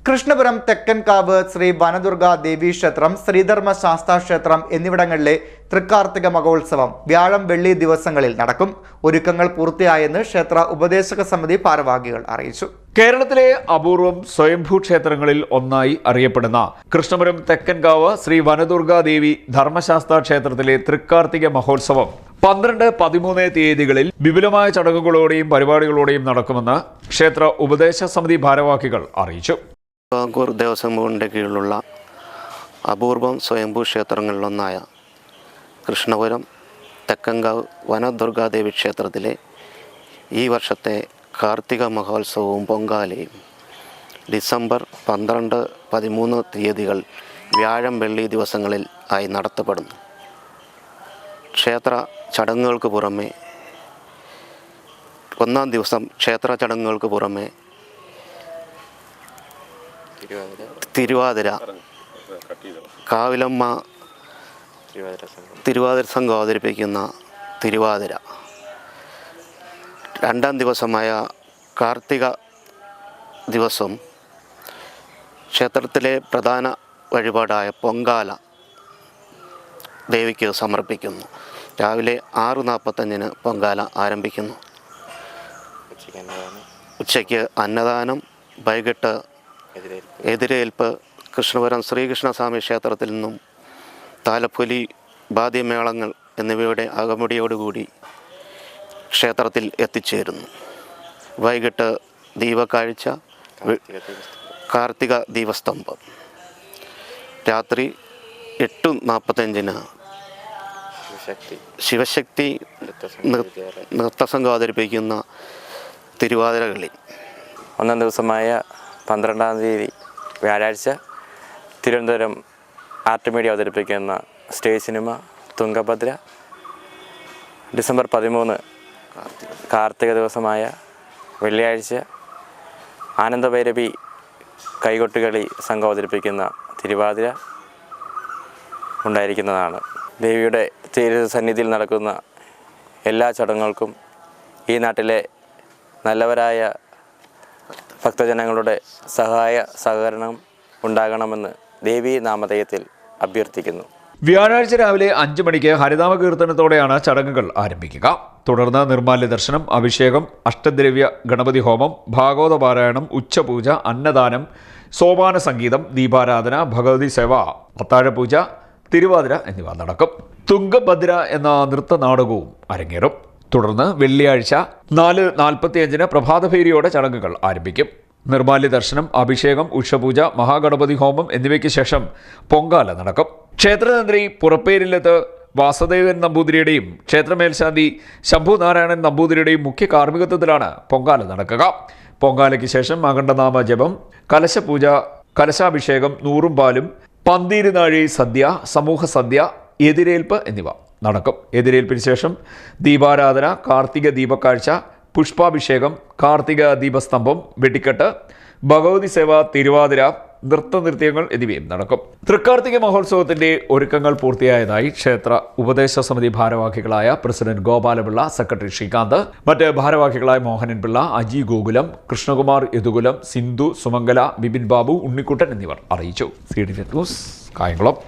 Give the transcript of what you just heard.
കൃഷ്ണപുരം തെക്കൻകാവ് ശ്രീ വനദുർഗ ദേവീ ക്ഷേത്രം, ശ്രീധർമ്മ ശാസ്താ ക്ഷേത്രം എന്നിവിടങ്ങളിലെ തൃക്കാർത്തിക മഹോത്സവം വ്യാഴം വെള്ളി ദിവസങ്ങളിൽ നടക്കും. ഒരുക്കങ്ങൾ പൂർത്തിയായെന്ന് ക്ഷേത്ര ഉപദേശക സമിതി ഭാരവാഹികൾ അറിയിച്ചു. കേരളത്തിലെ അപൂർവം സ്വയംഭൂ ക്ഷേത്രങ്ങളിൽ ഒന്നായി അറിയപ്പെടുന്ന കൃഷ്ണപുരം തെക്കൻകാവ് ശ്രീ വനദുർഗ ദേവി ധർമ്മശാസ്താ ക്ഷേത്രത്തിലെ തൃക്കാർത്തിക മഹോത്സവം 12-13 തീയതികളിൽ വിപുലമായ ചടങ്ങുകളോടെയും പരിപാടികളോടെയും നടക്കുമെന്ന് ക്ഷേത്ര ഉപദേശക സമിതി ഭാരവാഹികൾ അറിയിച്ചു. തിരുവിതാംകൂർ ദേവസ്വം ബോർഡിൻ്റെ കീഴിലുള്ള അപൂർവം സ്വയംഭൂ ക്ഷേത്രങ്ങളിലൊന്നായ കൃഷ്ണപുരം തെക്കൻകാവ് വനദുർഗാദേവി ക്ഷേത്രത്തിലെ ഈ വർഷത്തെ കാർത്തിക മഹോത്സവവും പൊങ്കാലയും ഡിസംബർ 12-13 തീയതികൾ വ്യാഴം വെള്ളി ദിവസങ്ങളിൽ ആയി നടത്തപ്പെടുന്നു. ക്ഷേത്ര ചടങ്ങുകൾക്ക് പുറമെ ഒന്നാം ദിവസം ക്ഷേത്ര ചടങ്ങുകൾക്ക് പുറമെ തിരുവാതിര, കാവിലമ്മ തിരുവാതിര സംഘം അവതരിപ്പിക്കുന്ന തിരുവാതിര, രണ്ടാം ദിവസമായ കാർത്തിക ദിവസം ക്ഷേത്രത്തിലെ പ്രധാന വഴിപാടായ പൊങ്കാല ദേവിക്ക് സമർപ്പിക്കുന്നു. രാവിലെ 6:45 പൊങ്കാല ആരംഭിക്കുന്നു. ഉച്ചയ്ക്ക് അന്നദാനം, വൈകിട്ട് എതിരേൽപ്പ് കൃഷ്ണപുരം ശ്രീകൃഷ്ണസ്വാമി ക്ഷേത്രത്തിൽ നിന്നും താലപ്പൊലി, വാദ്യമേളങ്ങൾ എന്നിവയുടെ അകമ്പടിയോടുകൂടി ക്ഷേത്രത്തിൽ എത്തിച്ചേരുന്നു. വൈകിട്ട് ദീപക്കാഴ്ച, കാർത്തിക ദീപസ്തംഭം. രാത്രി 8:45 ശിവശക്തി നൃത്തസംഘം അവതരിപ്പിക്കുന്ന തിരുവാതിരകളി. ഒന്നാം ദിവസമായ 12-ാം തീയതി വ്യാഴാഴ്ച തിരുവനന്തപുരം ആർട്ട് മീഡിയ അവതരിപ്പിക്കുന്ന stage cinema Tungabhadra. December 13 Karthika ദിവസമായ വെള്ളിയാഴ്ച ആനന്ദഭൈരവി കൈകൊട്ടുകളി സംഘം അവതരിപ്പിക്കുന്ന തിരുവാതിര ഉണ്ടായിരിക്കുന്നതാണ്. ദേവിയുടെ സന്നിധിയിൽ നടക്കുന്ന എല്ലാ ചടങ്ങുകൾക്കും ഈ നാട്ടിലെ നല്ലവരായ ഭക്തജനങ്ങളുടെ സഹകരണം ഉണ്ടാകണമെന്ന് ദേവീ നാമധേയത്തിൽ അഭ്യർത്ഥിക്കുന്നു. വ്യാഴാഴ്ച രാവിലെ 5 മണിക്ക് ഹരിനാമ കീർത്തനത്തോടെയാണ് ചടങ്ങുകൾ ആരംഭിക്കുക. തുടർന്ന് നിർമ്മാല്യ ദർശനം, അഭിഷേകം, അഷ്ടദ്രവ്യ ഗണപതി ഹോമം, ഭാഗവത പാരായണം, ഉച്ചപൂജ, അന്നദാനം, സോപാന സംഗീതം, ദീപാരാധന, ഭഗവതി സേവ, അത്താഴപൂജ, തിരുവാതിര എന്നിവ നടക്കും. തുംഗഭദ്ര എന്ന നൃത്ത നാടകവും അരങ്ങേറും. തുടർന്ന് വെള്ളിയാഴ്ച 4:45 പ്രഭാതഭേരിയോടെ ചടങ്ങുകൾ ആരംഭിക്കും. നിർമ്മാല്യ ദർശനം, അഭിഷേകം, ഉഷപൂജ, മഹാഗണപതി ഹോമം എന്നിവയ്ക്ക് ശേഷം പൊങ്കാല നടക്കും. ക്ഷേത്രതന്ത്രി പുറപ്പേരില്ലത്ത് വാസുദേവൻ നമ്പൂതിരിയുടെയും ക്ഷേത്രമേൽശാന്തി ശംഭുനാരായണൻ നമ്പൂതിരിയുടെയും മുഖ്യ കാർമ്മികത്വത്തിലാണ് പൊങ്കാല നടക്കുക. പൊങ്കാലയ്ക്ക് ശേഷം അഖണ്ഡനാമ ജപം, കലശപൂജ, കലശാഭിഷേകം, നൂറും പാലും, പന്തീരുനാഴി സദ്യ, സമൂഹ സദ്യ, എതിരേൽപ്പ് എന്നിവ നടക്കും. എതിരേൽപ്പിന് ശേഷം ദീപാരാധന, കാർത്തിക ദീപക്കാഴ്ച, പുഷ്പാഭിഷേകം, കാർത്തിക ദീപസ്തംഭം, വെടിക്കെട്ട്, ഭഗവതി സേവ, തിരുവാതിര, നൃത്തനൃത്യങ്ങൾ എന്നിവയും നടക്കും. തൃക്കാർത്തിക മഹോത്സവത്തിന്റെ ഒരുക്കങ്ങൾ പൂർത്തിയായതായി ക്ഷേത്ര ഉപദേശക സമിതി ഭാരവാഹികളായ പ്രസിഡന്റ് ഗോപാലപിള്ള, സെക്രട്ടറി ശ്രീകാന്ത്, മറ്റ് ഭാരവാഹികളായ മോഹനൻ പിള്ള, അജി ഗോകുലം, കൃഷ്ണകുമാർ യദുകുലം, സിന്ധു, സുമംഗല, ബിപിൻ ബാബു, ഉണ്ണിക്കുട്ടൻ എന്നിവർ അറിയിച്ചു. CDN news, Kayamkulam.